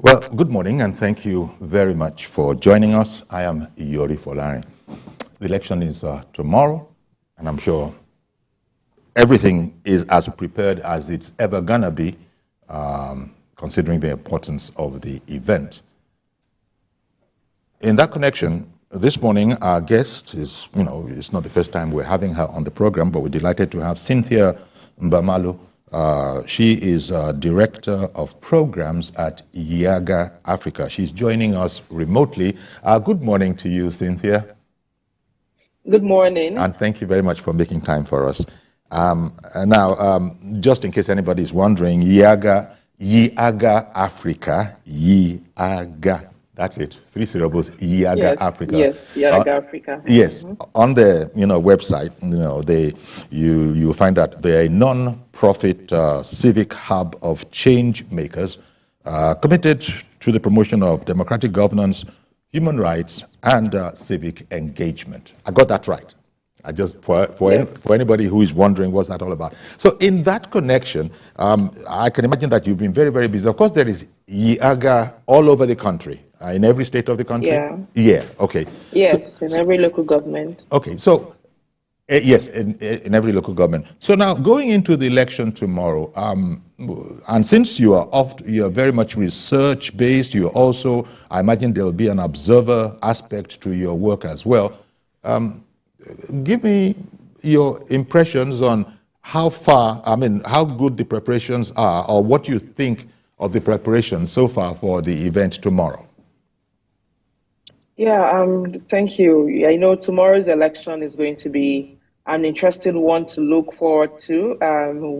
Well, good morning and thank you very much for joining us. I am Yori Folari. The election is tomorrow, and I'm sure everything is as prepared as it's ever gonna be, considering the importance of the event. In that connection, this morning our guest is, it's not the first time we're having her on the program, but we're delighted to have Cynthia Mbamalu. She is Director of Programs at IAGA Africa. She's joining us remotely. Good morning to you, Cynthia. Good morning. And thank you very much for making time for us. Now, just in case anybody is wondering, IAGA Africa, IAGA. That's it. 3 syllables. IAGA Africa. Yes, IAGA Africa. Yes, on the website, you'll find that they're a non-profit civic hub of change makers committed to the promotion of democratic governance, human rights, and civic engagement. I got that right. I just for anybody who is wondering what's that all about. So in that connection, I can imagine that you've been very, very busy. Of course, there is IAGA all over the country, in every state of the country. Yeah. Okay. Yes, so, in every local government. Okay. So yes, in every local government. So now going into the election tomorrow, and since you are very much research based, you also, I imagine there will be an observer aspect to your work as well. Give me your impressions on how good the preparations are, or what you think of the preparations so far for the event tomorrow. Yeah, thank you. I know tomorrow's election is going to be an interesting one to look forward to.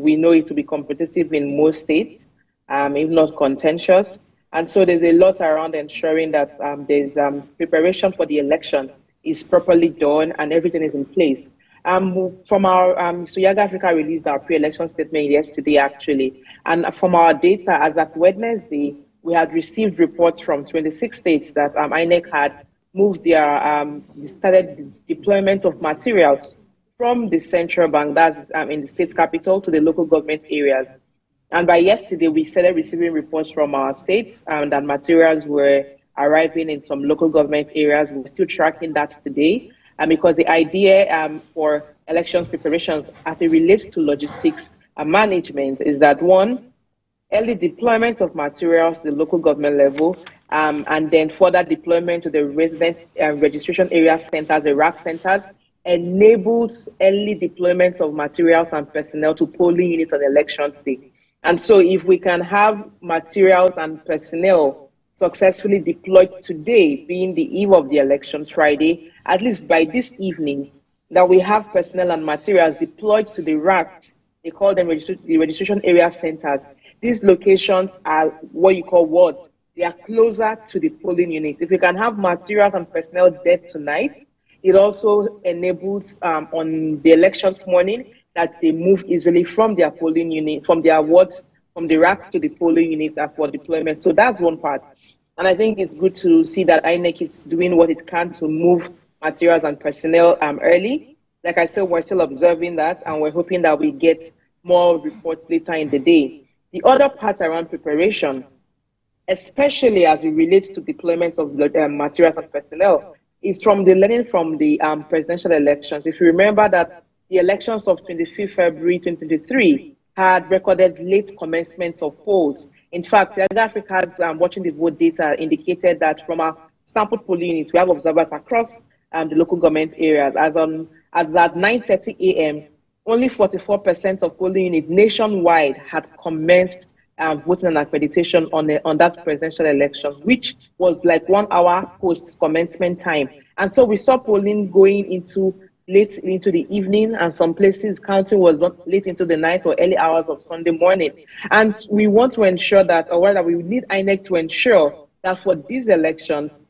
We know it will be competitive in most states, if not contentious. And so there's a lot around ensuring that there's preparation for the election is properly done and everything is in place. From our, so IAGA Africa released our pre-election statement yesterday, actually. And from our data, as at Wednesday, we had received reports from 26 states that INEC had moved their, started deployment of materials from the central bank, that's in the state capital, to the local government areas. And by yesterday, we started receiving reports from our states that materials were arriving in some local government areas. We're still tracking that today, because the idea for elections preparations as it relates to logistics and management is that, one, early deployment of materials to the local government level, and then further deployment to the resident registration area centers, the RAC centers, enables early deployment of materials and personnel to polling units on elections day. And so if we can have materials and personnel successfully deployed today, being the eve of the elections Friday, at least by this evening, that we have personnel and materials deployed to the RACs, they call them the registration area centers. These locations are what you call wards. They are closer to the polling unit. If we can have materials and personnel there tonight, it also enables on the elections morning that they move easily from their polling unit, from their wards, from the RACs to the polling units for deployment. So that's one part. And I think it's good to see that INEC is doing what it can to move materials and personnel early. Like I said, we're still observing that, and we're hoping that we get more reports later in the day. The other part around preparation, especially as it relates to deployment of materials and personnel, is from the learning from the presidential elections. If you remember that the elections of 25th February 2023 had recorded late commencement of polls. In fact, IAGA Africa's watching the vote data indicated that from our sampled polling units, we have observers across the local government areas. As at 9:30 a.m., only 44% of polling units nationwide had commenced voting and accreditation on that presidential election, which was like 1 hour post commencement time. And so we saw polling going into late into the evening, and some places counting was late into the night or early hours of Sunday morning. And we want to ensure that, or rather we need INEC to ensure that for these elections,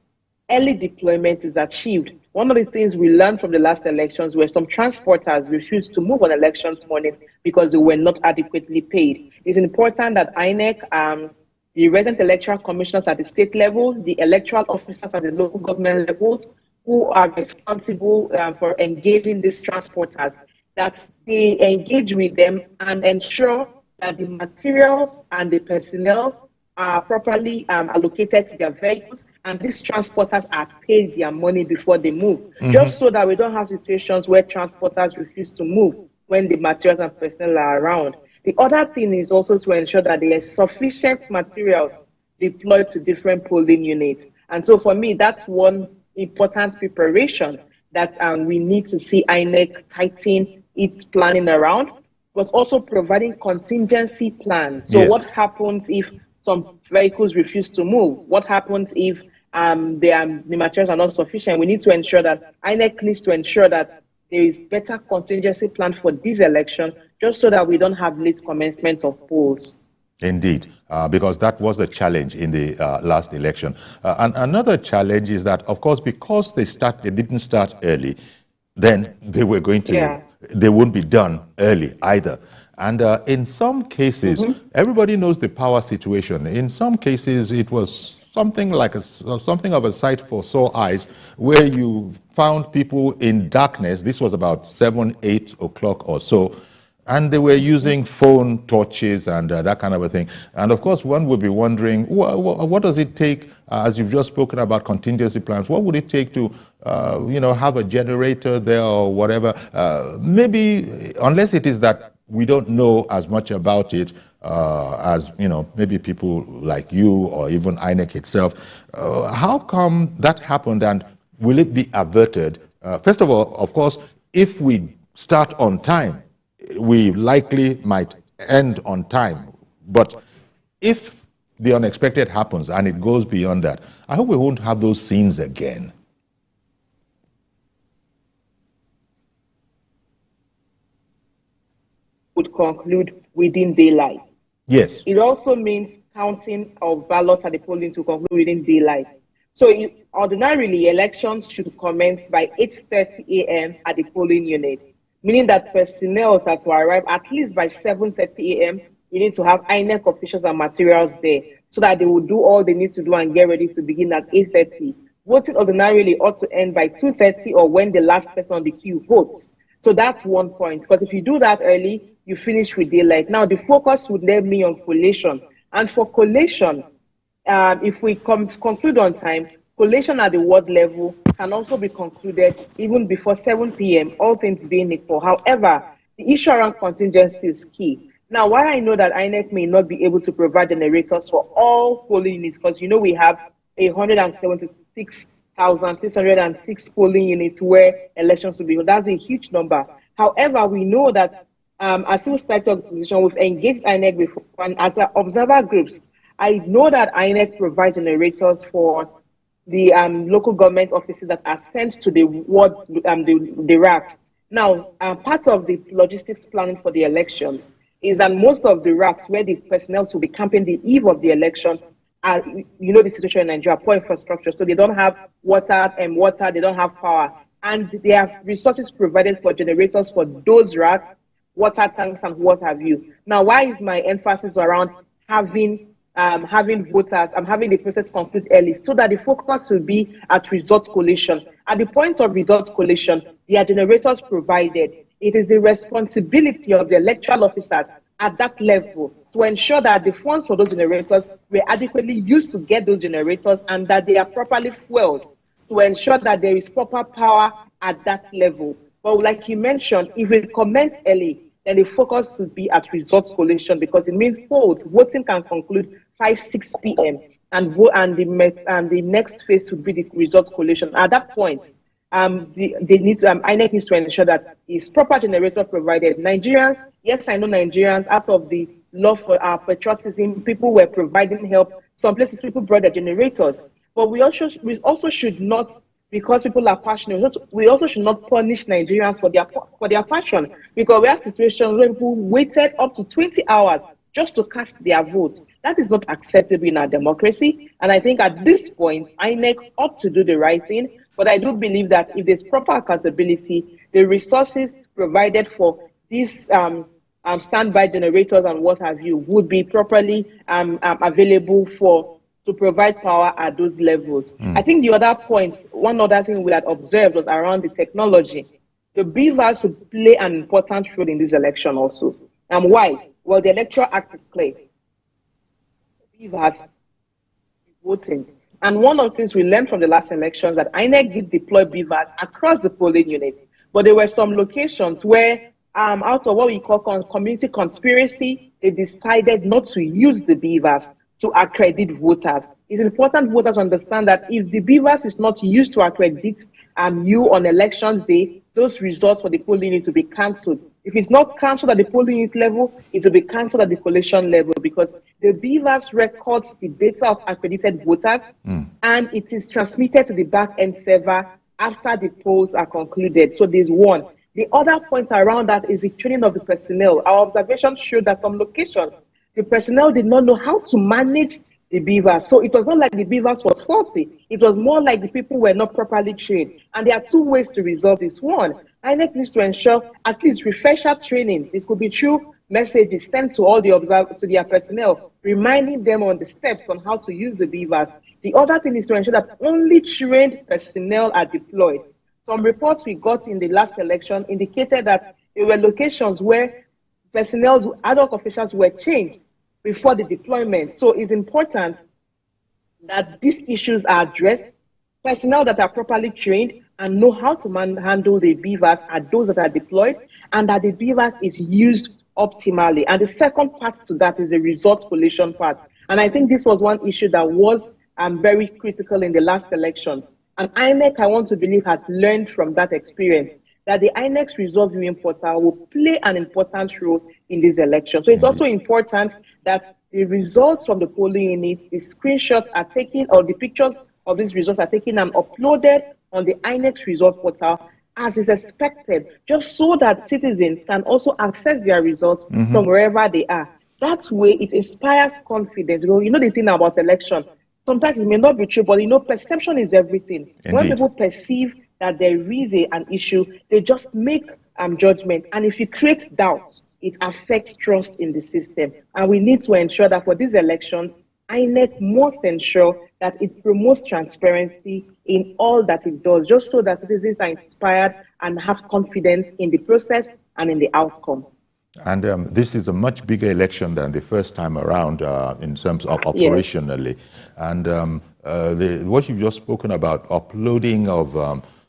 early deployment is achieved. One of the things we learned from the last elections were some transporters refused to move on elections morning because they were not adequately paid. It's important that INEC, the resident electoral commissioners at the state level, the electoral officers at the local government levels, who are responsible for engaging these transporters, that they engage with them and ensure that the materials and the personnel are properly allocated to their vehicles, and these transporters are paid their money before they move, just so that we don't have situations where transporters refuse to move when the materials and personnel are around. The other thing is also to ensure that there is sufficient materials deployed to different polling units. And so for me, that's one important preparation that we need to see INEC tighten its planning around, but also providing contingency plans. So what happens if some vehicles refuse to move? What happens if the materials are not sufficient? We need to ensure that INEC needs to ensure that there is better contingency plan for this election, just so that we don't have late commencement of polls. Indeed, because that was a challenge in the last election. And another challenge is that, of course, because they didn't start early, then they were going to, they wouldn't be done early either. And in some cases, everybody knows the power situation. In some cases, it was something like something of a sight for sore eyes, where you found people in darkness. This was about 7, 8 o'clock or so, and they were using phone torches and that kind of a thing. And of course, one would be wondering, what does it take, as you've just spoken about contingency plans, what would it take to, have a generator there or whatever? Maybe, unless it is that we don't know as much about it as, maybe people like you or even INEC itself. How come that happened, and will it be averted? First of all, of course, if we start on time, we likely might end on time. But if the unexpected happens and it goes beyond that, I hope we won't have those scenes again. Would conclude within daylight. Yes. It also means counting of ballots at the polling to conclude within daylight. So ordinarily, elections should commence by 8:30 a.m. at the polling unit, meaning that personnel are to arrive at least by 7:30 a.m. We need to have INEC officials and materials there, so that they will do all they need to do and get ready to begin at 8:30. Voting ordinarily ought to end by 2:30 or when the last person on the queue votes. So that's one point, because if you do that early, you finish with daylight. Now, the focus would then be on collation. And for collation, if we conclude on time, collation at the ward level can also be concluded even before 7 p.m., all things being equal. However, the issue around contingency is key. Now, while I know that INEC may not be able to provide generators for all polling units, because we have 176,606 polling units where elections will be held. That's a huge number. However, we know that as civil society organization, we've engaged INEC before, and as observer groups, I know that INEC provides generators for the local government offices that are sent to the ward, the RAC. Now, part of the logistics planning for the elections is that most of the RACs where the personnel will be camping the eve of the elections are, the situation in Nigeria, poor infrastructure, so they don't have water, they don't have power, and they have resources provided for generators for those RACs, water tanks, and what have you. Now, why is my emphasis around having voters, having the process conclude early, so that the focus will be at results collation. At the point of results collation, there are generators provided. It is the responsibility of the electoral officers at that level to ensure that the funds for those generators were adequately used to get those generators, and that they are properly fueled to ensure that there is proper power at that level. But like you mentioned, if it commence early, then the focus should be at results collation, because it means voting can conclude 5, 6 p.m. and the next phase would be the results collation. At that point, INEC needs to ensure that is proper generator provided. Nigerians, yes, I know Nigerians, out of the love for our patriotism, people were providing help. Some places people brought their generators, but we also should not, because people are passionate, we also should not punish Nigerians for their passion, because we have situations where people waited up to 20 hours just to cast their vote. That is not acceptable in our democracy. And I think at this point, INEC ought to do the right thing. But I do believe that if there's proper accountability, the resources provided for these standby generators and what have you would be properly available to provide power at those levels. I think the other point, one other thing we had observed was around the technology. The beavers would play an important role in this election also. And why? Well, the Electoral Act is clear. beavers voting. And one of the things we learned from the last election that INEC did deploy beavers across the polling unit, but there were some locations where, out of what we call community conspiracy, they decided not to use the beavers to accredit voters. It's important voters understand that if the beavers is not used to accredit you on election day, those results for the polling unit to be cancelled. If it's not cancelled at the polling unit level, it will be cancelled at the collation level, because the beavers records the data of accredited voters and it is transmitted to the back-end server after the polls are concluded. So there's one. The other point around that is the training of the personnel. Our observations showed that some locations, the personnel did not know how to manage the beavers. So it was not like the beavers was faulty. It was more like the people were not properly trained. And there are two ways to resolve this. One, INEC needs to ensure at least refresher training. It could be through messages sent to all to their personnel, reminding them on the steps on how to use the beavers. The other thing is to ensure that only trained personnel are deployed. Some reports we got in the last election indicated that there were locations where personnel, ad hoc officials were changed before the deployment. So it's important that these issues are addressed. Personnel that are properly trained and know how to handle the beavers are those that are deployed, and that the beavers is used optimally. And the second part to that is the results collation part. And I think this was one issue that was very critical in the last elections. And INEC, I want to believe, has learned from that experience that the INEC's result viewing portal will play an important role in this election. So it's also important that the results from the polling units, the screenshots are taken, or the pictures of these results are taken and uploaded on the INEC's result portal as is expected, just so that citizens can also access their results from wherever they are. That way, it inspires confidence. Well, you know the thing about election, sometimes it may not be true, but perception is everything. Indeed. When people perceive that there is an issue, they just make judgment. And if you create doubt, it affects trust in the system. And we need to ensure that for these elections, INEC must ensure that it promotes transparency in all that it does, just so that citizens are inspired and have confidence in the process and in the outcome. And this is a much bigger election than the first time around in terms of operationally. Yes. And what you've just spoken about, uploading of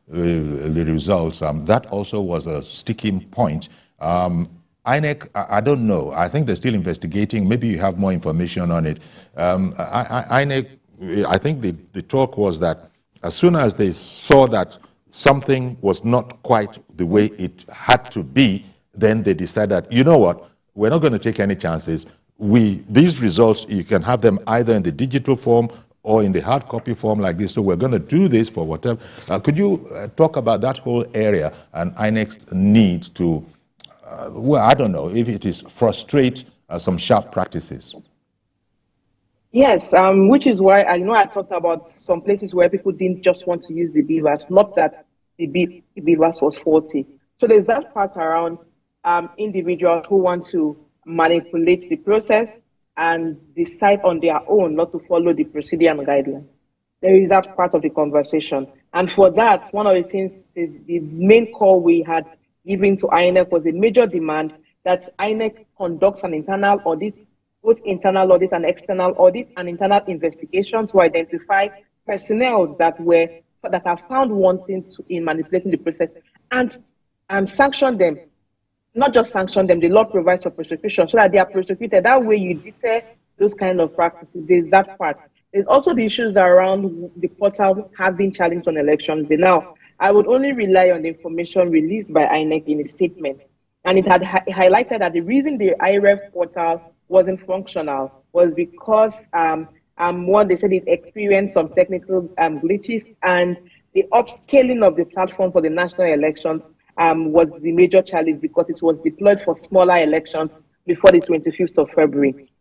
the results, that also was a sticking point. INEC, I don't know. I think they're still investigating. Maybe you have more information on it. INEC, I think the talk was that as soon as they saw that something was not quite the way it had to be, then they decided, you know what, we're not going to take any chances. These results, you can have them either in the digital form or in the hard copy form like this, so we're going to do this for whatever. Could you talk about that whole area and INEC's need to, well, I don't know, if it is frustrate some sharp practices? Yes, which is why I talked about some places where people didn't just want to use the beavers, not that the beavers was faulty. So there's that part around individuals who want to manipulate the process and decide on their own not to follow the procedure and guidelines. There is that part of the conversation. And for that, one of the things, the main call we had given to INEC was a major demand that INEC conducts an internal audit, both internal audit and external audit, and internal investigation to identify personnel that are found wanting in manipulating the process and sanction them. Not just sanction them, the law provides for prosecution so that they are prosecuted. That way you deter those kind of practices. There's that part. There's also the issues around the portal having challenged on elections. Now, I would only rely on the information released by INEC in its statement. And it had highlighted that the reason the IREF portal wasn't functional was because, one, they said it experienced some technical glitches, and the upscaling of the platform for the national elections was the major challenge because it was deployed for smaller elections before the 25th of February.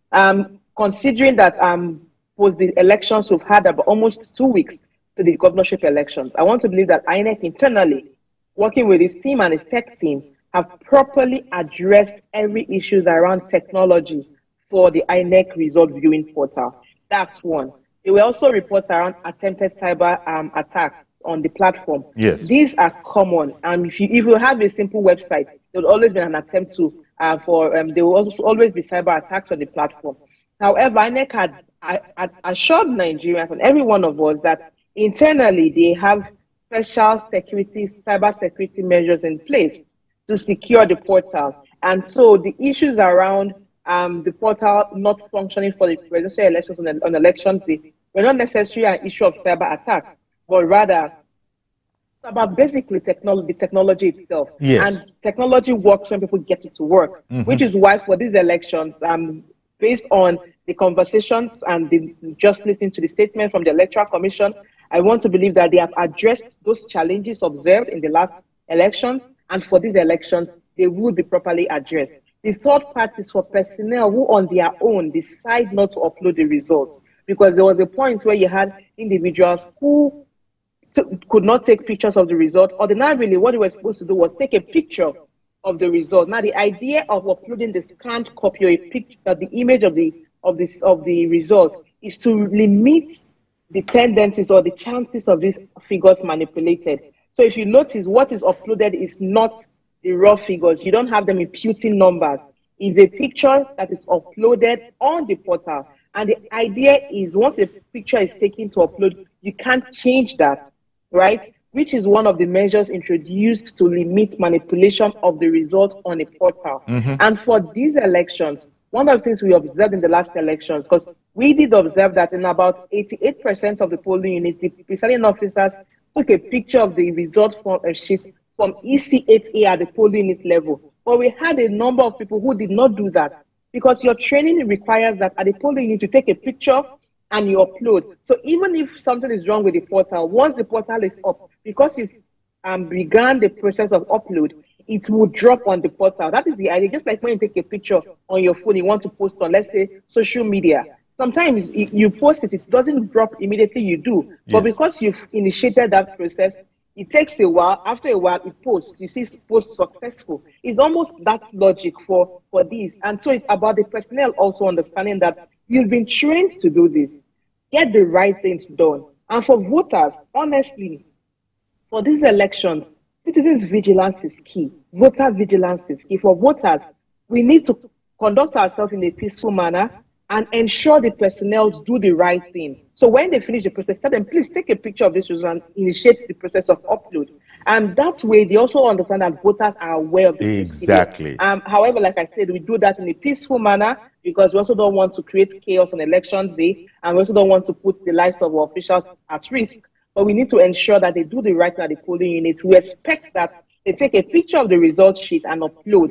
Considering that the elections, we've had about almost 2 weeks to the governorship elections, I want to believe that INEC internally, working with its team and its tech team, have properly addressed every issues around technology for the INEC result viewing portal. That's one. There were also reports around attempted cyber attacks on the platform. Yes. These are common, and if you have a simple website, there will always be an attempt to there will also always be cyber attacks on the platform. However, INEC had assured Nigerians and every one of us that internally they have special security, cyber security measures in place to secure the portal. And so the issues around the portal not functioning for the presidential elections on election day were not necessarily an issue of cyber attack, but rather about basically the technology itself. Yes. And technology works when people get it to work, which is why for these elections, based on the conversations and just listening to the statement from the Electoral Commission, I want to believe that they have addressed those challenges observed in the last elections, and for these elections, they will be properly addressed. The third part is for personnel who on their own decide not to upload the results, because there was a point where you had individuals who could not take pictures of the result. Ordinarily, what they were supposed to do was take a picture of the result. Now, the idea of uploading the scanned copy or a picture, the image of the result, is to limit the tendencies or the chances of these figures manipulated. So, if you notice, what is uploaded is not the raw figures. You don't have them imputing numbers. It's a picture that is uploaded on the portal. And the idea is once a picture is taken to upload, you can't change that, right? Which is one of the measures introduced to limit manipulation of the results on a portal. And for these elections, one of the things we observed in the last elections, because we did observe that in about 88% of the polling units, the presiding officers took a picture of the result from a sheet from EC8A at the polling unit level. But we had a number of people who did not do that because your training requires that at the polling unit to take a picture and you upload. So even if something is wrong with the portal, once the portal is up, because you've began the process of upload, it will drop on the portal. That is the idea. Just like when you take a picture on your phone, you want to post on, let's say, social media. Sometimes you post it, it doesn't drop immediately, you do. But because you've initiated that process, it takes a while. After a while, it posts. You see, it's post successful. It's almost that logic for this. And so it's about the personnel also understanding that you've been trained to do this. Get the right things done. And for voters, honestly, for these elections, citizens' vigilance is key. Voter vigilance is key. For voters, we need to conduct ourselves in a peaceful manner and ensure the personnel do the right thing. So when they finish the process, tell them, please take a picture of this result and initiate the process of upload. And that way, they also understand that voters are aware of the Exactly. procedure. However, like I said, we do that in a peaceful manner because we also don't want to create chaos on elections day, and we also don't want to put the lives of our officials at risk. But we need to ensure that they do the right thing at the polling unit. We expect that they take a picture of the result sheet and upload.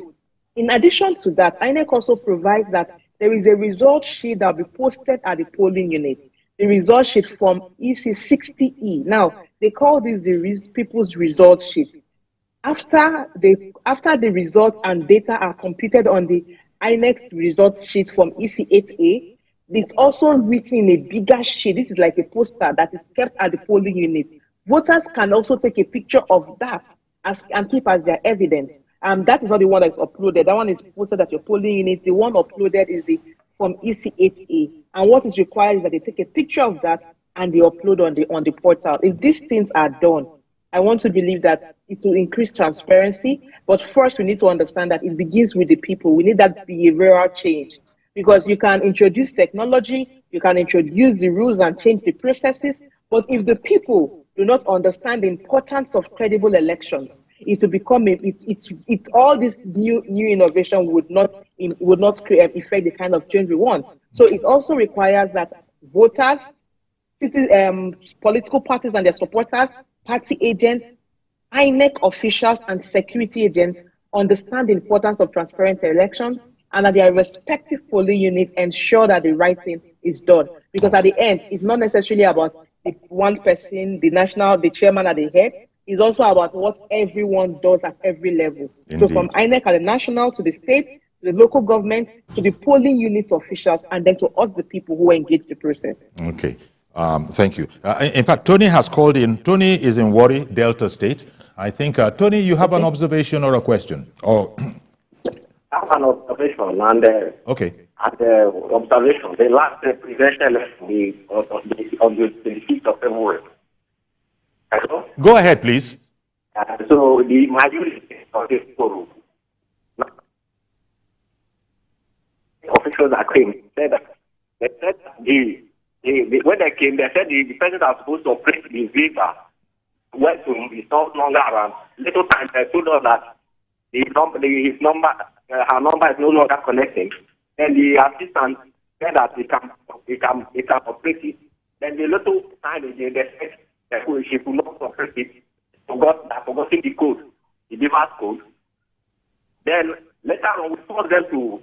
In addition to that, INEC also provides that there is a result sheet that will be posted at the polling unit. The result sheet from EC60E. Now, they call this the people's result sheet. After the results and data are computed on the INEC results sheet from EC8A, it's also written in a bigger sheet. This is like a poster that is kept at the polling unit. Voters can also take a picture of that and keep as their evidence. That is not the one that's uploaded. That one is posted at your polling unit. The one uploaded is from EC8A. And what is required is that they take a picture of that and they upload on the portal. If these things are done, I want to believe that it will increase transparency. But first, we need to understand that it begins with the people. We need that behavioral change. Because you can introduce technology, you can introduce the rules and change the processes, but if the people do not understand the importance of credible elections, it will become all this new innovation would not affect the kind of change we want. So it also requires that voters, political parties and their supporters, party agents, INEC officials, and security agents understand the importance of transparent elections, and that their respective polling units ensure that the right thing is done. Because at the end, it's not necessarily about the one person, the chairman at the head. It's also about what everyone does at every level. Indeed. So from INEC at the national to the state, to the local government, to the polling units officials, and then to us, the people who engage the process. Okay. Thank you. In fact, Tony has called in. Tony is in Warri, Delta State. I think, Tony, you have an observation or a question? Or I have an observation, and okay. At the observation, the last presidential election on the 5th of February. Hello? Go ahead, please. So the majority of the forum, officials are claiming said that They said when they came, they said the person that was supposed to operate the visa went to is no longer around. Little time they told us that her number is no longer connecting. Then the assistant said that he can operate it. Then the little time again, they said that she could not operate it. Forgotten the code, the device code. Then later on, we forced them to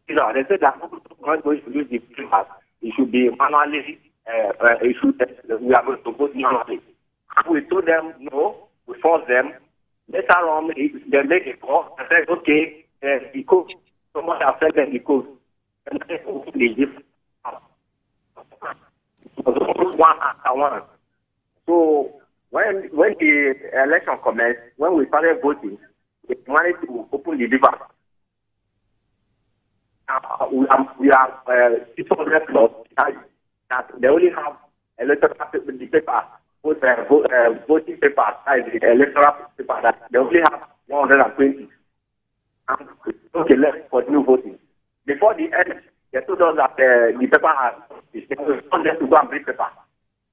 they said that not going to use the device. It should be manually. We are going to go manually. We told them no. We forced them. Later on, they made a call. I said, okay, the code. Someone has sent them the code. And they opened the device. It was almost one after one. So when the election commenced, when we started voting, we wanted to open the device. We are 600 plus that they only have electoral paper, voting paper, the electoral paper that they only have 120. And okay, left for new voting. Before the end, they told us that the paper has they want them to go and bring paper.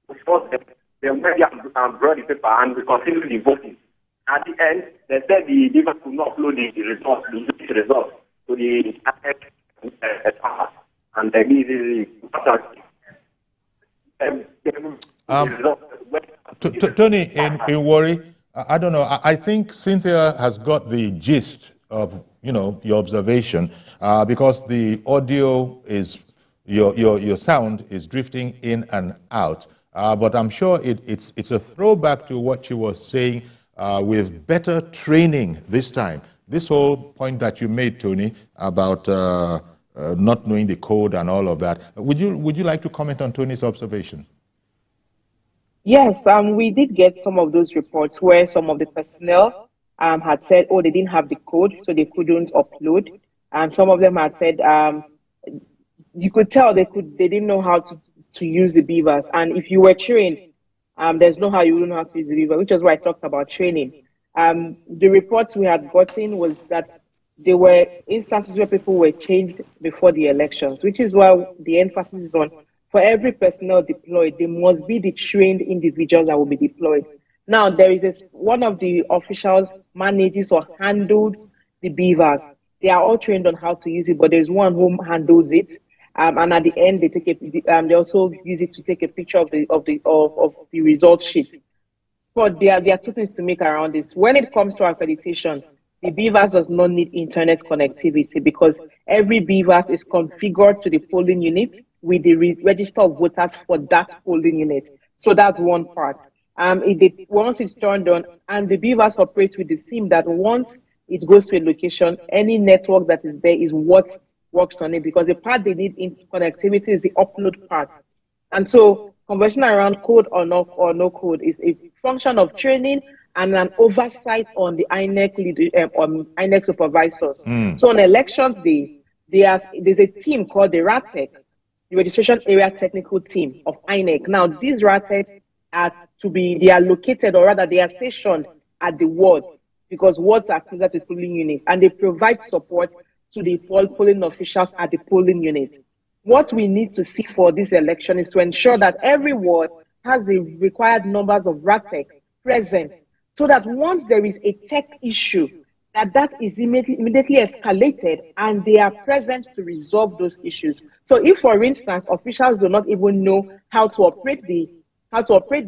We forced them. They went and brought the paper and we continued the voting. At the end, they said the device could not upload the results to the and Tony, in Warri, I don't know. I think Cynthia has got the gist of your observation because the audio is your sound is drifting in and out. But I'm sure it's a throwback to what you were saying with better training this time. This whole point that you made, Tony, about not knowing the code and all of that. Would you like to comment on Tony's observation? Yes, we did get some of those reports where some of the personnel had said, oh, they didn't have the code, so they couldn't upload. Some of them had said, you could tell they didn't know how to use the beavers. And if you were trained, there's no how you wouldn't know how to use the beaver, which is why I talked about training. The reports we had gotten was that there were instances where people were changed before the elections, which is why the emphasis is on for every personnel deployed, they must be the trained individuals that will be deployed. Now, there is one of the officials manages or handles the beavers. They are all trained on how to use it, but there's one who handles it. And at the end, they also use it to take a picture of the result sheet. But there are two things to make around this. When it comes to accreditation, the beavers does not need internet connectivity because every beavers is configured to the polling unit with the register of voters for that polling unit. So that's one part. Once it's turned on, and the beavers operate with the SIM that once it goes to a location, any network that is there is what works on it, because the part they need in connectivity is the upload part. And so conversion around code or no code is a function of training and an oversight on the INEC supervisors. So on elections day, there's a team called the RATEC, the Registration Area Technical Team of INEC. Now, these RATEC they are located, or rather they are stationed at the wards, because wards are closer to polling unit, and they provide support to the polling officials at the polling unit. What we need to see for this election is to ensure that every ward has the required numbers of RATEC present, so that once there is a tech issue, that is immediately escalated and they are present to resolve those issues. So if, for instance, officials do not even know how to operate the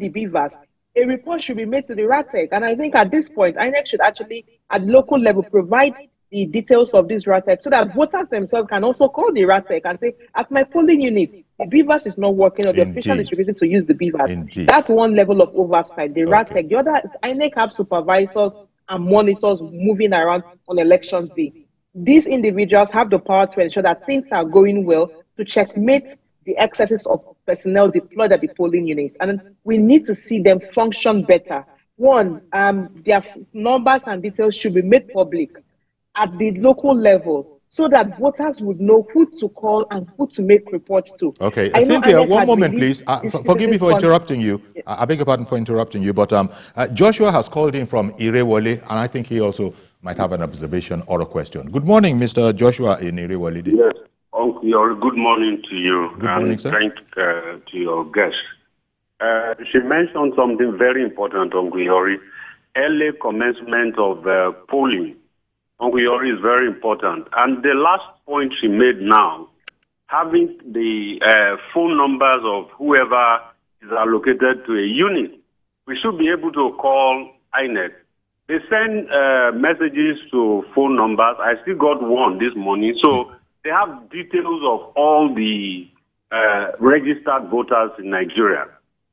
beavers, a report should be made to the RATEC. And I think at this point, INEC should actually, at local level, provide the details of this RATEC so that voters themselves can also call the RATEC and say, at my polling unit, the beavers is not working, or the official is refusing to use the beavers. That's one level of oversight, the RATEC. The other is INEC have supervisors and monitors moving around on elections day. These individuals have the power to ensure that things are going well, to checkmate the excesses of personnel deployed at the polling unit. And we need to see them function better. One, their numbers and details should be made public at the local level, so that voters would know who to call and who to make reports to. Okay, Cynthia, one moment, please. Forgive me for interrupting you. I beg your pardon for interrupting you, but Joshua has called in from Irewole, and I think he also might have an observation or a question. Good morning, Mr. Joshua in Irewole. Yes. Uncle, good morning to you. Good morning, sir. Thank to your guest. She mentioned something very important, Uncle Yori. Early commencement of polling. Uncle Yori is very important. And the last point she made now, having the phone numbers of whoever is allocated to a unit, we should be able to call INEC. They send messages to phone numbers. I still got one this morning. So they have details of all the registered voters in Nigeria.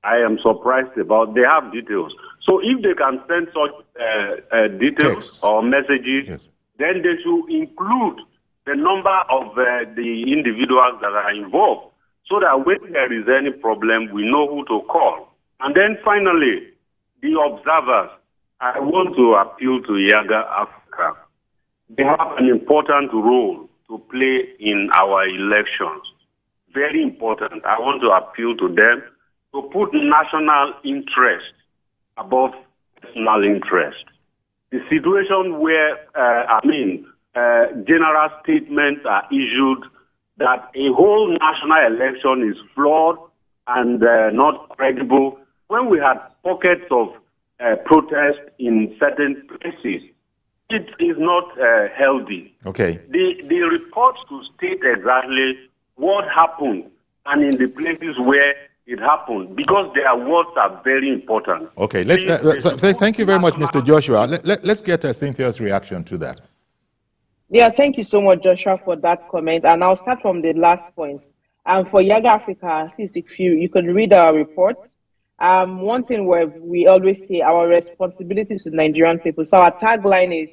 I am surprised about they have details. So if they can send such details or messages, then they should include the number of the individuals that are involved so that when there is any problem, we know who to call. And then finally, the observers. I want to appeal to Younger Africa. They have an important role to play in our elections. Very important. I want to appeal to them to put national interest above personal interest. The situation where, general statements are issued that a whole national election is flawed and not credible, when we had pockets of protest in certain places, it is not healthy. Okay. The reports to state exactly what happened and in the places where it happened, because their words are very important. Okay. Thank you very much, Mr. Joshua. Let's get Cynthia's reaction to that. Yeah, thank you so much, Joshua, for that comment. And I'll start from the last point. For Yaga Africa, at least if you can read our report. One thing where we always say our responsibilities to Nigerian people. So our tagline is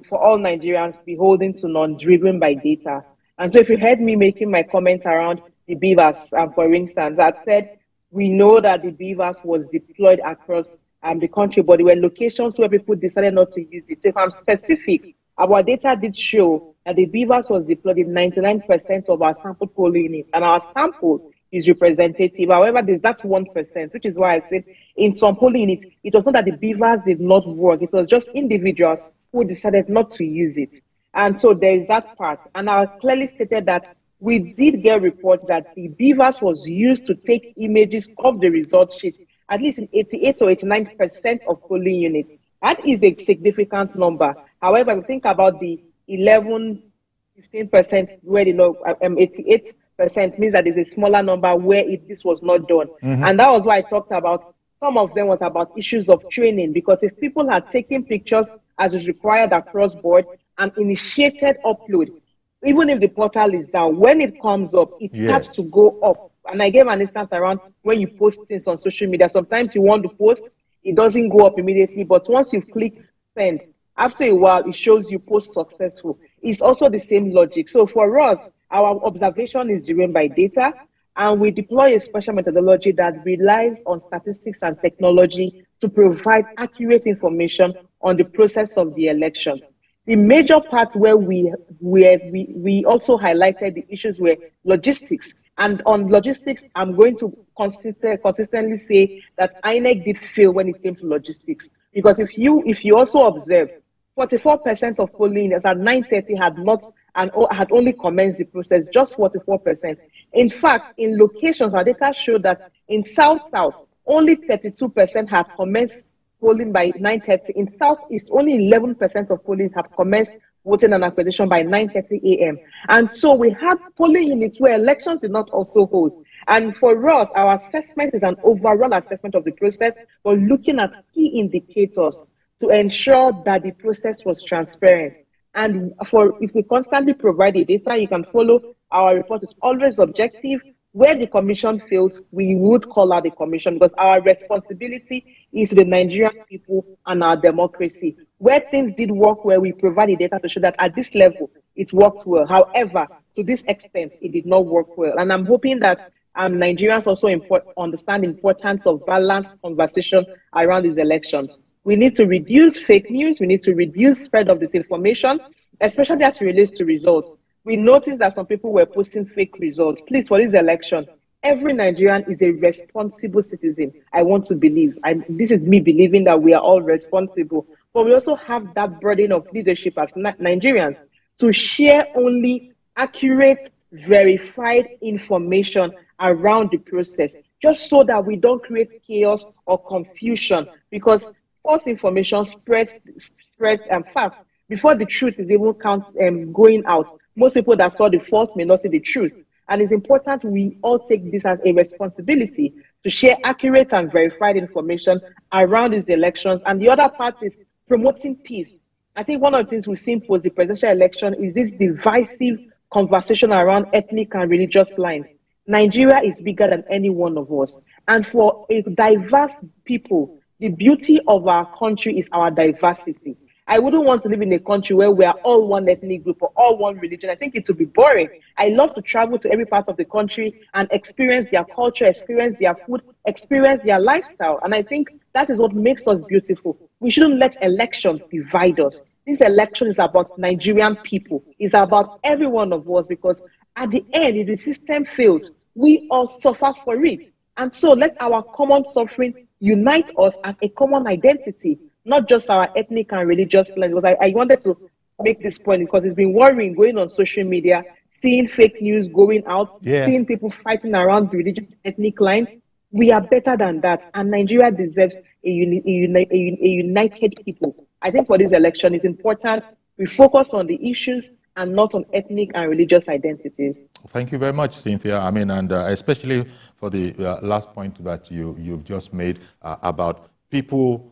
for all Nigerians beholden to none, driven by data. And so if you heard me making my comment around the beavers, for instance, I said we know that the beavers was deployed across the country, but there were locations where people decided not to use it. So if I'm specific, our data did show that the beavers was deployed in 99% of our sample polling units, and our sample is representative. However, there's that 1%, which is why I said in some polling units, it was not that the beavers did not work. It was just individuals who decided not to use it. And so there is that part. And I clearly stated that we did get reports that the beavers was used to take images of the result sheet, at least in 88 or 89% of polling units. That is a significant number. However, we think about the 11, 15% where 88% means that there's a smaller number where this was not done. And that was why I talked about, some of them was about issues of training, because if people had taken pictures as is required across board and initiated upload, even if the portal is down, when it comes up, it starts to go up. And I gave an instance around when you post things on social media. Sometimes you want to post, it doesn't go up immediately, but once you've clicked send, after a while, it shows you post successful. It's also the same logic. So for us, our observation is driven by data, and we deploy a special methodology that relies on statistics and technology to provide accurate information on the process of the elections. The major part where we also highlighted the issues were logistics. And on logistics, I'm going to consistently say that INEC did fail when it came to logistics. Because if you also observe, 44% of polling at 9:30 had only commenced the process, just 44%. In fact, in locations, our data showed that in South-South, only 32% have commenced polling by 9:30. In Southeast, only 11% of polling have commenced voting and accreditation by 9:30 a.m. And so we had polling units where elections did not also hold. And for us, our assessment is an overall assessment of the process, but looking at key indicators to ensure that the process was transparent. And if we constantly provide the data, you can follow our report is always objective. Where the commission fails, we would call out the commission, because our responsibility is to the Nigerian people and our democracy. Where things did work well, we provide the data to show that at this level, it worked well. However, to this extent, it did not work well. And I'm hoping that Nigerians also understand the importance of balanced conversation around these elections. We need to reduce fake news. We need to reduce spread of disinformation, especially as it relates to results. We noticed that some people were posting fake results. Please, for this election, every Nigerian is a responsible citizen. I want to believe. This is me believing that we are all responsible. But we also have that burden of leadership as Nigerians to share only accurate, verified information around the process, just so that we don't create chaos or confusion, because false information spreads fast before the truth is even going out. Most people that saw the fault may not see the truth. And it's important we all take this as a responsibility to share accurate and verified information around these elections. And the other part is promoting peace. I think one of the things we've seen post the presidential election is this divisive conversation around ethnic and religious lines. Nigeria is bigger than any one of us. And for a diverse people, the beauty of our country is our diversity. I wouldn't want to live in a country where we are all one ethnic group or all one religion. I think it would be boring. I love to travel to every part of the country and experience their culture, experience their food, experience their lifestyle. And I think that is what makes us beautiful. We shouldn't let elections divide us. This election is about Nigerian people. It's about every one of us, because at the end, if the system fails, we all suffer for it. And so let our common suffering unite us as a common identity, not just our ethnic and religious lines. I wanted to make this point because it's been worrying going on social media, seeing fake news going out, seeing people fighting around religious ethnic lines. We are better than that, and Nigeria deserves a united people. I think for this election, it's important we focus on the issues and not on ethnic and religious identities. Thank you very much, Cynthia. I mean, and especially for the last point that you've just made about people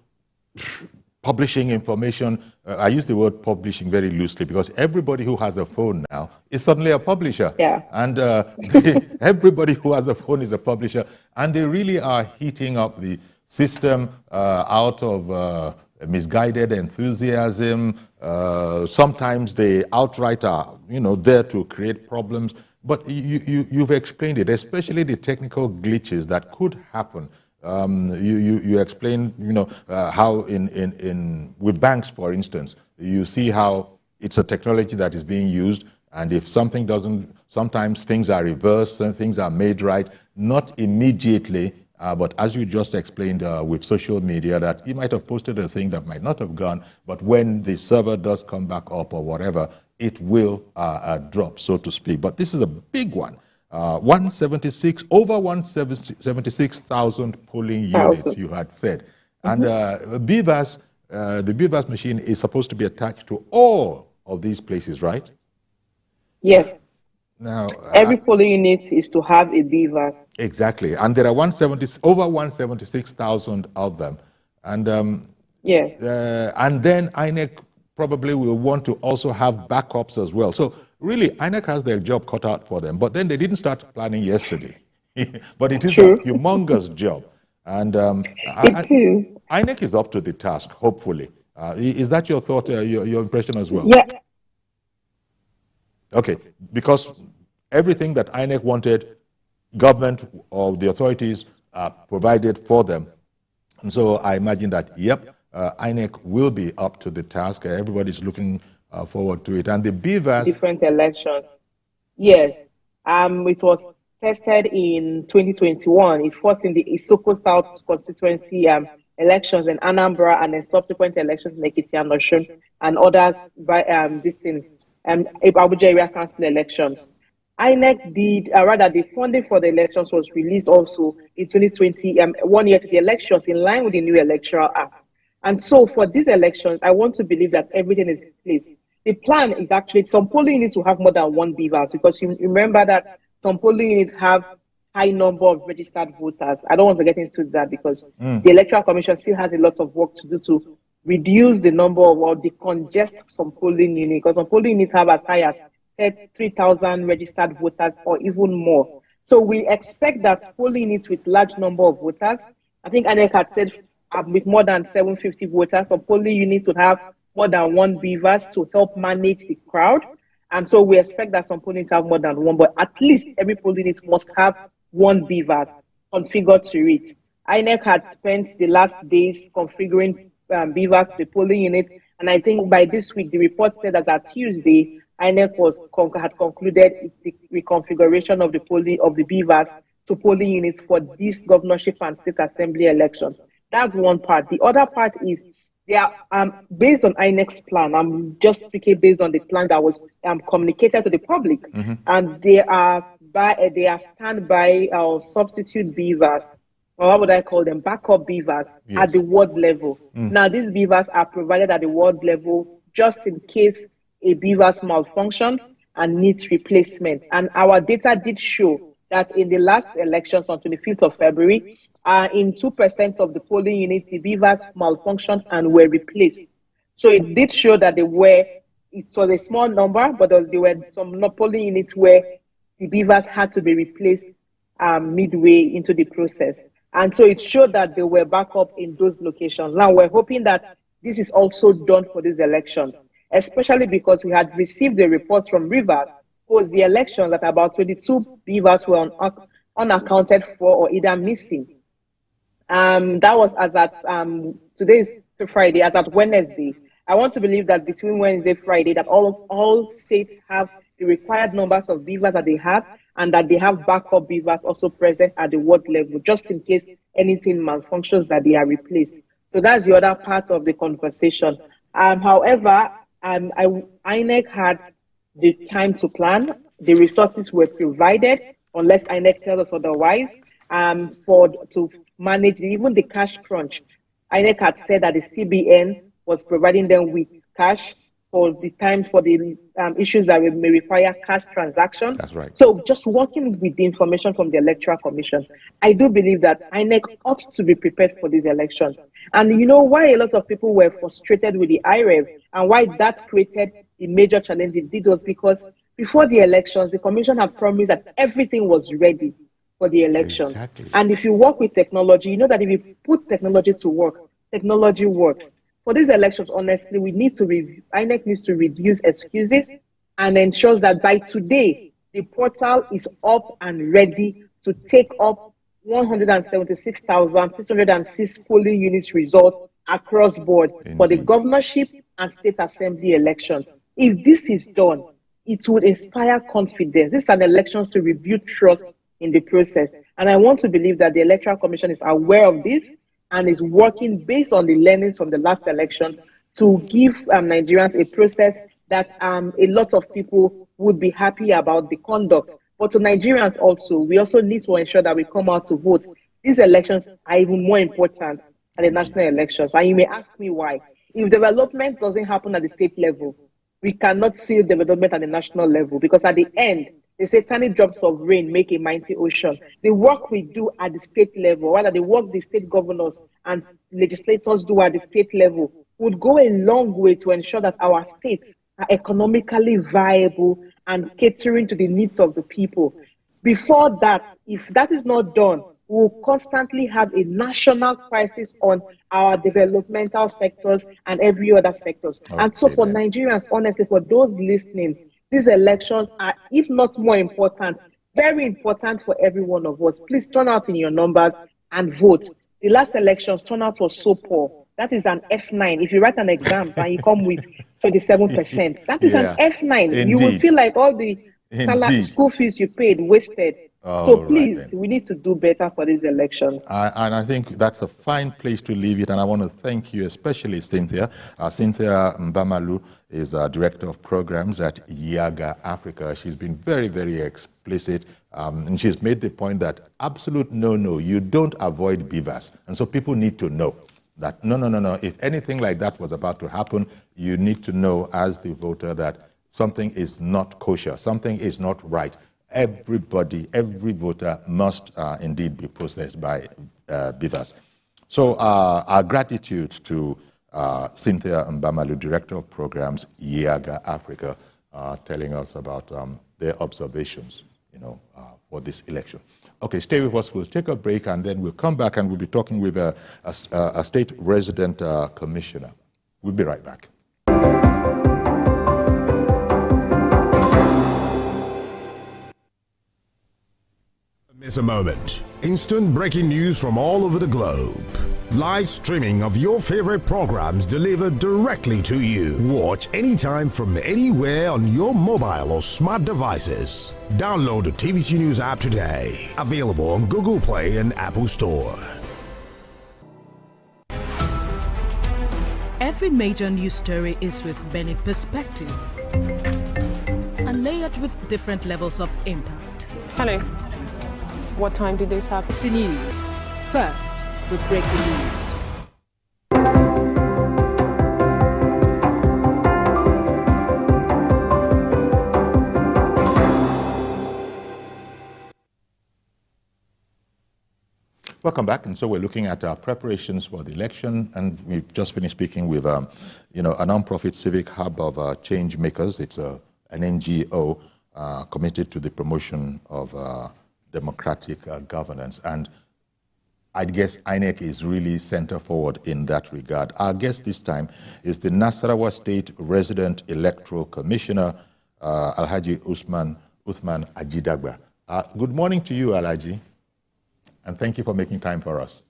publishing information. I use the word publishing very loosely because everybody who has a phone now is suddenly a publisher. Yeah. And everybody who has a phone is a publisher. And they really are heating up the system out of misguided enthusiasm. Sometimes they outright are, there to create problems. But you've explained it, especially the technical glitches that could happen. You explained, how with banks, for instance, you see how it's a technology that is being used, and if something doesn't, sometimes things are reversed and things are made right, not immediately, but as you just explained with social media, that you might have posted a thing that might not have gone, but when the server does come back up or whatever, it will drop, so to speak. But this is a big one. 176,000 polling units, you had said. And the BVAS machine is supposed to be attached to all of these places, right? Yes. Now, every polling unit is to have a BVAS. Exactly. And there are over 176,000 of them. And yes. And then INEC probably will want to also have backups as well. So really, INEC has their job cut out for them. But then they didn't start planning yesterday. But it is a humongous job. And INEC is up to the task, hopefully. Is that your thought, your impression as well? Yeah. Okay, because everything that INEC wanted, government or the authorities provided for them. And so I imagine that, yep, INEC will be up to the task. Everybody's looking forward to it. And the BVAS... Different elections. Yes. It was tested in 2021. It was in the Isoko South constituency elections in Anambra, and then subsequent elections in Ekiti and Osun, and others by Abuja area council elections. INEC did, the funding for the elections was released also in 2020, 1 year to the elections, in line with the new electoral act. And so for these elections, I want to believe that everything is in place. The plan is actually, some polling units will have more than one BVAS, because you remember that some polling units have high number of registered voters. I don't want to get into that because the Electoral Commission still has a lot of work to do to reduce the number of, or decongest some polling units, because some polling units have as high as 3,000 registered voters or even more. So we expect that polling units with large number of voters, I think INEC had said with more than 750 voters, some polling units would have more than one BVAS to help manage the crowd. And so we expect that some polling units have more than one, but at least every polling unit must have one BVAS configured to it. INEC had spent the last days configuring BVAS to the polling unit, and I think by this week, the report said that on Tuesday, INEC had concluded the reconfiguration of the BVAS to polling units for these governorship and state assembly elections. That's one part. The other part is They are based on INEC's plan. I'm just speaking based on the plan that was communicated to the public, and they are standby or substitute beavers, or what would I call them? Backup beavers at the ward level. Now, these beavers are provided at the ward level just in case a beaver's malfunctions and needs replacement. And our data did show that in the last elections on 25th of February, in 2% of the polling units, the beavers malfunctioned and were replaced. So it did show that it was a small number, but there were some polling units where the beavers had to be replaced midway into the process. And so it showed that they were back up in those locations. Now we're hoping that this is also done for these elections, especially because we had received the reports from Rivers post the election that about 22 beavers were unaccounted for or either missing. That was as at today's Friday, as at Wednesday. I want to believe that between Wednesday, Friday, that all states have the required numbers of beavers that they have, and that they have backup beavers also present at the ward level, just in case anything malfunctions, that they are replaced. So that's the other part of the conversation. However, INEC had the time to plan. The resources were provided, unless INEC tells us otherwise, to manage even the cash crunch. INEC had said that the CBN was providing them with cash for the time for the issues that may require cash transactions. That's right. So just working with the information from the Electoral Commission, I do believe that INEC ought to be prepared for these elections. And you know why a lot of people were frustrated with the IREV and why that created the major challenge it did was because before the elections, the Commission had promised that everything was ready for the election. Exactly. And if you work with technology, you know that if you put technology to work, technology works. For these elections, honestly, INEC needs to reduce excuses and ensure that by today, the portal is up and ready to take up 176,606 polling units results across board for the governorship and state assembly elections. If this is done, it would inspire confidence. This is an election to rebuild trust in the process. And I want to believe that the Electoral Commission is aware of this and is working based on the learnings from the last elections to give Nigerians a process that a lot of people would be happy about the conduct. But to Nigerians also, we also need to ensure that we come out to vote. These elections are even more important than the national elections. And you may ask me why. If development doesn't happen at the state level, we cannot see development at the national level, because at the end, they say tiny drops of rain make a mighty ocean. The work we do at the state level, rather the work the state governors and legislators do at the state level, would go a long way to ensure that our states are economically viable and catering to the needs of the people. Before that, if that is not done, we'll constantly have a national crisis on our developmental sectors and every other sectors. Okay, and so for Nigerians, honestly, for those listening, these elections are, if not more important, very important for every one of us. Please turn out in your numbers and vote. The last elections, turnout was so poor. That is an F9. If you write an exam and you come with 27%, that is an F9. Indeed. You will feel like all the school fees you paid wasted. So please, we need to do better for these elections. And I think that's a fine place to leave it. And I want to thank you, especially Cynthia. Cynthia Mbamalu is Director of Programs at IAGA Africa. She's been very, very explicit. And she's made the point that absolute no, you don't avoid beavers. And so people need to know that no. If anything like that was about to happen, you need to know as the voter that something is not kosher, something is not right. Everybody, every voter must indeed be processed by beavers. So our gratitude to Cynthia Mbamalu, Director of Programs, IAGA Africa, telling us about their observations, for this election. Okay, stay with us. We'll take a break and then we'll come back and we'll be talking with a state resident commissioner. We'll be right back. Miss a moment. Instant breaking news from all over the globe. Live streaming of your favorite programs delivered directly to you. Watch anytime from anywhere on your mobile or smart devices. Download the TVC News app today. Available on Google Play and Apple Store. Every major news story is with many perspectives and layered with different levels of impact. Hello. What time did this happen? ABC News. First, with breaking news. Welcome back. And so we're looking at our preparations for the election, and we've just finished speaking with, a non-profit civic hub of change makers. It's an NGO committed to the promotion of democratic governance. And I guess INEC is really center forward in that regard. Our guest this time is the Nasarawa State Resident Electoral Commissioner, Alhaji Uthman Ajidagba. Good morning to you, Alhaji. And thank you for making time for us.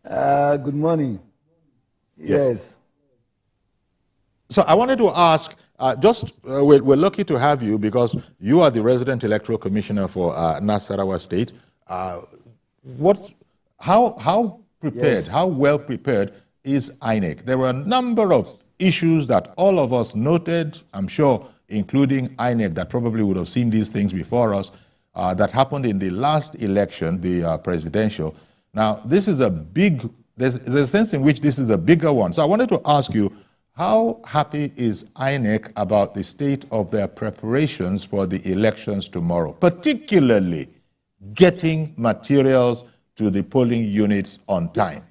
Good morning. Yes. So I wanted to ask, we're lucky to have you because you are the resident electoral commissioner for Nasarawa State. How prepared, Yes. how well prepared is INEC? There were a number of issues that all of us noted, I'm sure, including INEC, that probably would have seen these things before us. That happened in the last election, the presidential. Now, this is there's a sense in which this is a bigger one. So I wanted to ask you, how happy is INEC about the state of their preparations for the elections tomorrow, particularly getting materials to the polling units on time?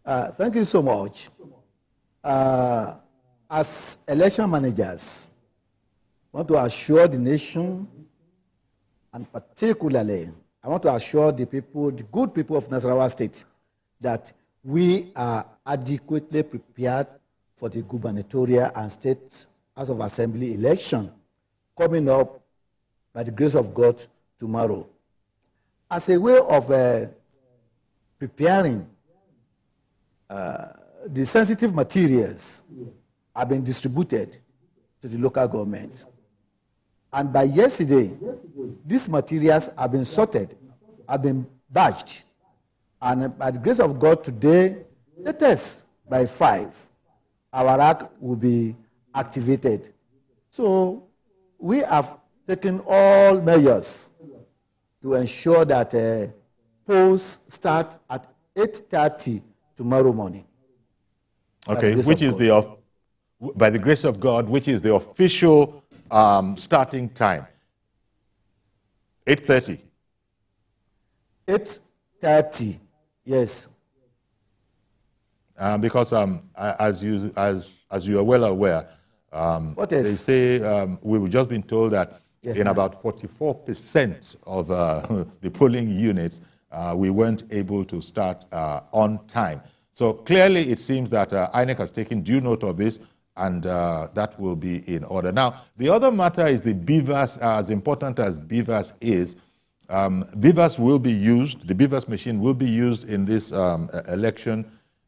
Thank you so much. As election managers, I want to assure the nation, and particularly, I want to assure the people, the good people of Nasarawa State, that we are adequately prepared for the gubernatorial and state House of Assembly election coming up by the grace of God tomorrow. As a way of preparing, the sensitive materials have been distributed to the local government. And by yesterday, these materials have been sorted, have been batched. And by the grace of God today, latest by 5, our rack will be activated. So we have taken all measures to ensure that polls start at 8:30 tomorrow morning. Okay, which is by the grace of God, which is the official starting time? 8:30. 8:30, yes. Because as you are well aware, they say we've just been told that in about 44% of the polling units, we weren't able to start on time. So clearly, it seems that INEC has taken due note of this, and that will be in order. Now, the other matter is the BVAS. As important as BVAS is, BVAS will be used, the BVAS machine will be used in this election,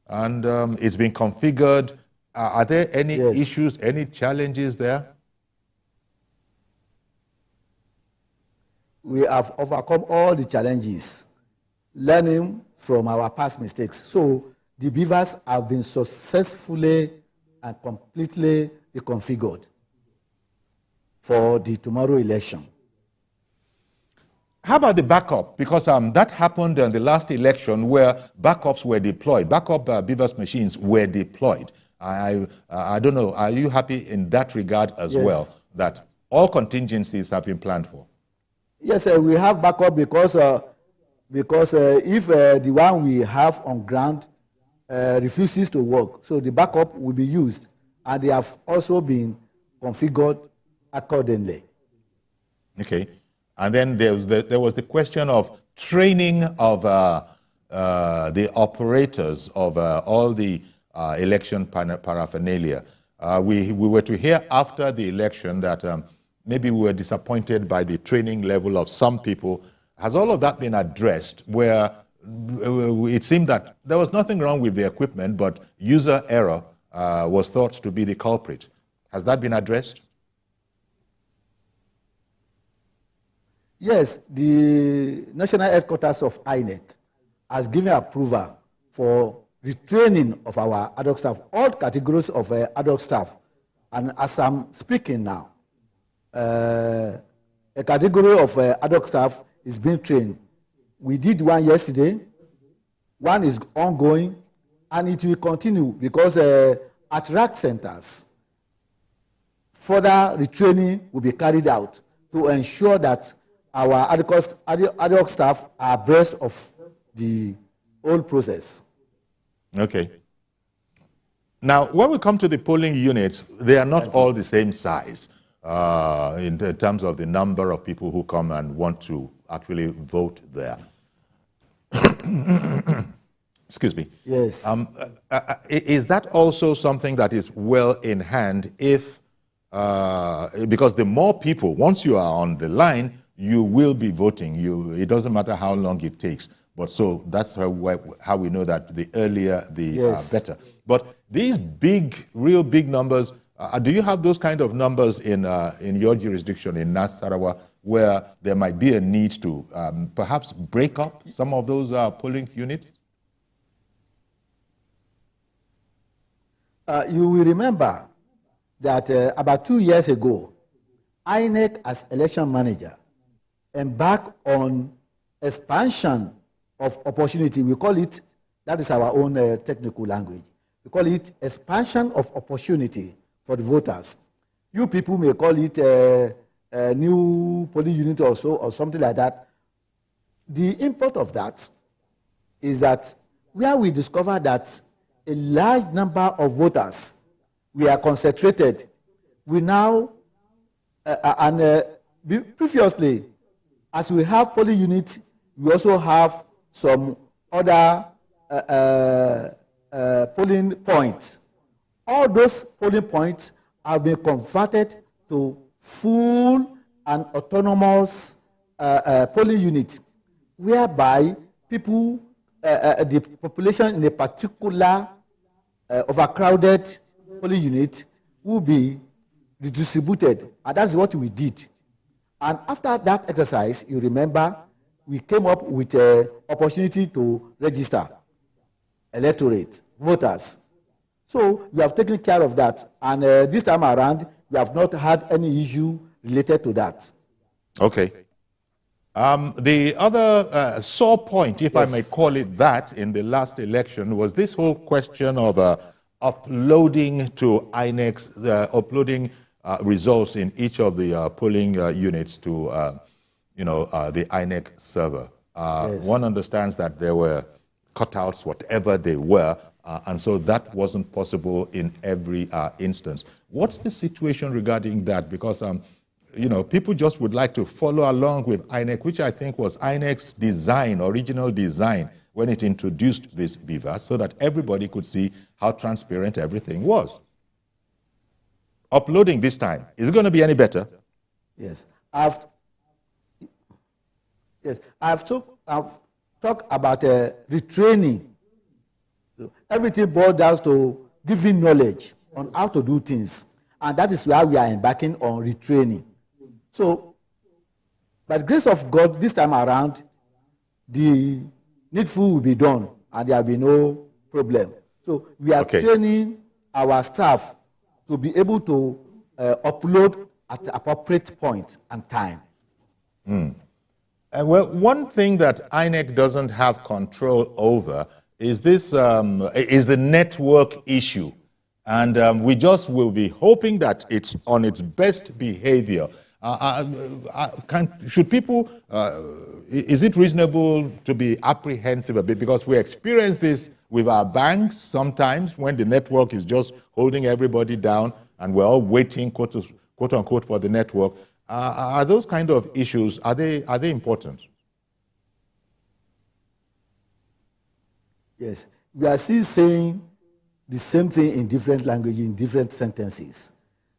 and it's been configured. Are there any issues, any challenges there? We have overcome all the challenges, learning from our past mistakes. So the BVAS have been successfully and completely reconfigured for the tomorrow election. How about the backup? Because that happened in the last election where backups were deployed. Backup BVAS machines were deployed. I don't know, are you happy in that regard as well, that all contingencies have been planned for? Yes, we have backup because if the one we have on ground refuses to work, so the backup will be used, and they have also been configured accordingly. Okay, and then there was the question of training of the operators of all the election paraphernalia. We were to hear after the election that maybe we were disappointed by the training level of some people. Has all of that been addressed, where it seemed that there was nothing wrong with the equipment, but user error was thought to be the culprit? Has that been addressed? Yes, the national headquarters of INEC has given approval for retraining of our ad hoc staff, all categories of ad hoc staff. And as I'm speaking now, a category of ad hoc staff is being trained. We did one yesterday, one is ongoing, and it will continue because at RAC centers, further retraining will be carried out to ensure that our ad hoc staff are abreast of the whole process. Okay. Now, when we come to the polling units, they are not all the same size in terms of the number of people who come and want to actually vote there. Excuse me. Yes. Is that also something that is well in hand if, because the more people, once you are on the line, you will be voting. It doesn't matter how long it takes. But so that's how we know that the earlier, the better. But these real big numbers, do you have those kind of numbers in your jurisdiction in Nasarawa where there might be a need to perhaps break up some of those polling units? You will remember that about 2 years ago, INEC as election manager embarked on expansion of opportunity. We call it, that is our own technical language. We call it expansion of opportunity for the voters. You people may call it a new polling unit or so, or something like that. The import of that is that where we discover that a large number of voters we are concentrated, we now, previously, as we have polling units, we also have some other polling points. All those polling points have been converted to full and autonomous polling units, whereby people, the population in a particular overcrowded polling unit will be redistributed. And that's what we did. And after that exercise, you remember, we came up with an opportunity to register electorate, voters. So we have taken care of that. And this time around, we have not had any issue related to that. Okay. The other sore point, if I may call it that, in the last election was this whole question of uploading to INEC's, uploading results in each of the polling units to the INEC server. One understands that there were cutouts, whatever they were, and so that wasn't possible in every instance. What's the situation regarding that? Because people just would like to follow along with INEC, which I think was INEC's design, original design, when it introduced this BVAS, so that everybody could see how transparent everything was. Uploading this time, is it going to be any better? Yes. I've talked about retraining. So everything boils down to giving knowledge on how to do things. And that is why we are embarking on retraining. So, by the grace of God, this time around, the needful will be done, and there will be no problem. So, we are training our staff to be able to upload at the appropriate point and time. Well, one thing that INEC doesn't have control over is this is the network issue. And we just will be hoping that it's on its best behavior. Should people, is it reasonable to be apprehensive a bit? Because we experience this with our banks sometimes when the network is just holding everybody down and we're all waiting, quote unquote, for the network. Are those kind of issues, are they important? Yes, we are still saying the same thing in different languages, in different sentences.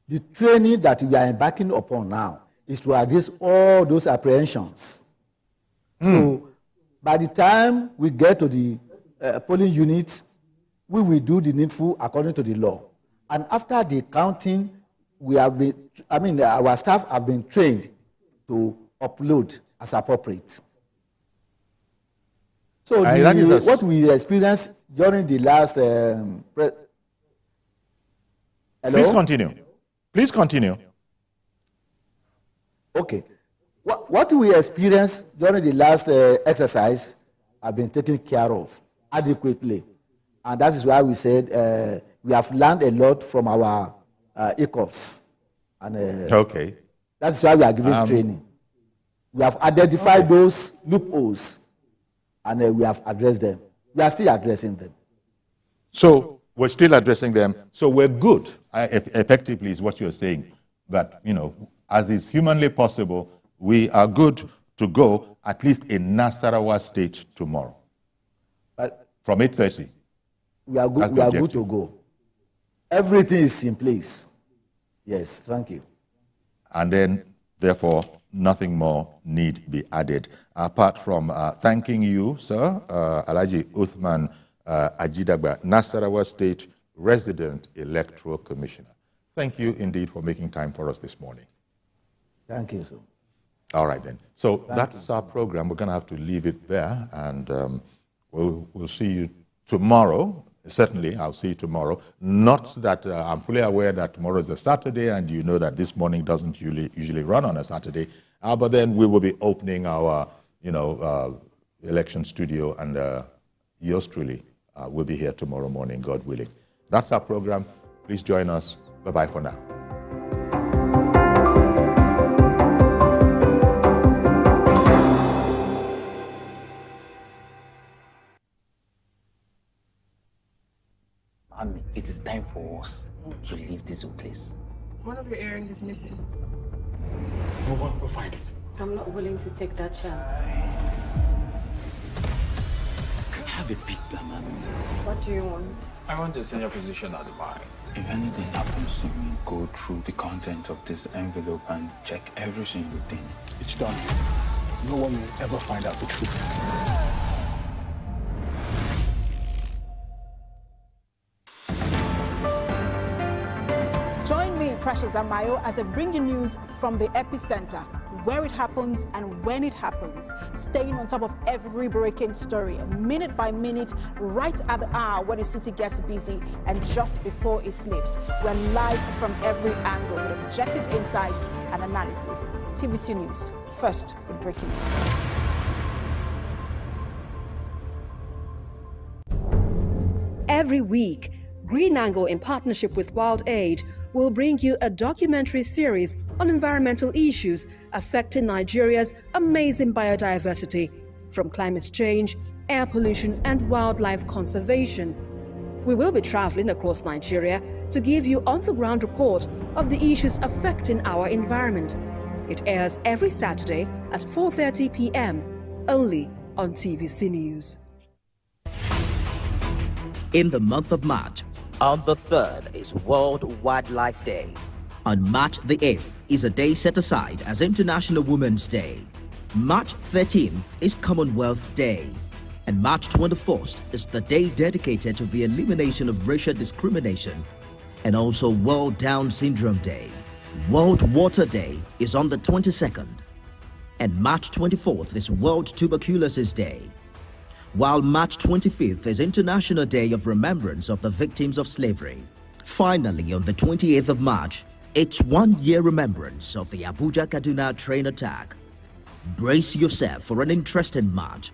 The training that we are embarking upon now is to address all those apprehensions. So by the time we get to the polling units, we will do the needful according to the law. And after the counting, our staff have been trained to upload as appropriate. So that is what we experienced during the last... Hello? Please continue. Please continue. Okay. What we experienced during the last exercise have been taken care of adequately. And that is why we said we have learned a lot from our ECOPs. And okay. That's why we are giving training. We have identified those loopholes and we have addressed them. We are still addressing them. So we're still addressing them. So we're good, effectively, is what you're saying. That, as is humanly possible, we are good to go, at least in Nasarawa State tomorrow. From 8:30. We are good. We are good to go. Everything is in place. Yes, thank you. And then, therefore, nothing more need be added. Apart from thanking you, sir, Alhaji Uthman Ajidagba, Nasarawa State Resident Electoral Commissioner. Thank you indeed for making time for us this morning. Thank you, sir. All right, then. So that's our program. We're going to have to leave it there, and we'll see you tomorrow. Certainly, I'll see you tomorrow. Not that I'm fully aware that tomorrow is a Saturday, and you know that this morning doesn't usually run on a Saturday. But then we will be opening our, election studio, and yours truly will be here tomorrow morning, God willing. That's our program. Please join us. Bye-bye for now. It is time for us to leave this place. One of your earrings is missing. No one will find it. I'm not willing to take that chance. Have a big plan, man. What do you want? I want a senior position at the bank. If anything happens to me, go through the content of this envelope and check every single thing. It's done. No one will ever find out the truth. Precious Amayo as I bring you news from the epicenter, where it happens and when it happens, staying on top of every breaking story, minute by minute, right at the hour when the city gets busy and just before it sleeps. We're live from every angle with objective insight and analysis. TVC News, first with breaking news. Every week, Green Angle, in partnership with Wild Aid, will bring you a documentary series on environmental issues affecting Nigeria's amazing biodiversity, from climate change, air pollution, and wildlife conservation. We will be traveling across Nigeria to give you on-the-ground report of the issues affecting our environment. It airs every Saturday at 4:30 p.m. only on TVC News. In the month of March, on the 3rd is World Wildlife Day. On March the 8th is a day set aside as International Women's Day. March 13th is Commonwealth Day. And March 21st is the day dedicated to the elimination of racial discrimination, and also World Down Syndrome Day. World Water Day is on the 22nd. And March 24th is World Tuberculosis Day. While March 25th is International Day of Remembrance of the Victims of Slavery. Finally, on the 28th of March, it's 1 year remembrance of the Abuja-Kaduna train attack. Brace yourself for an interesting March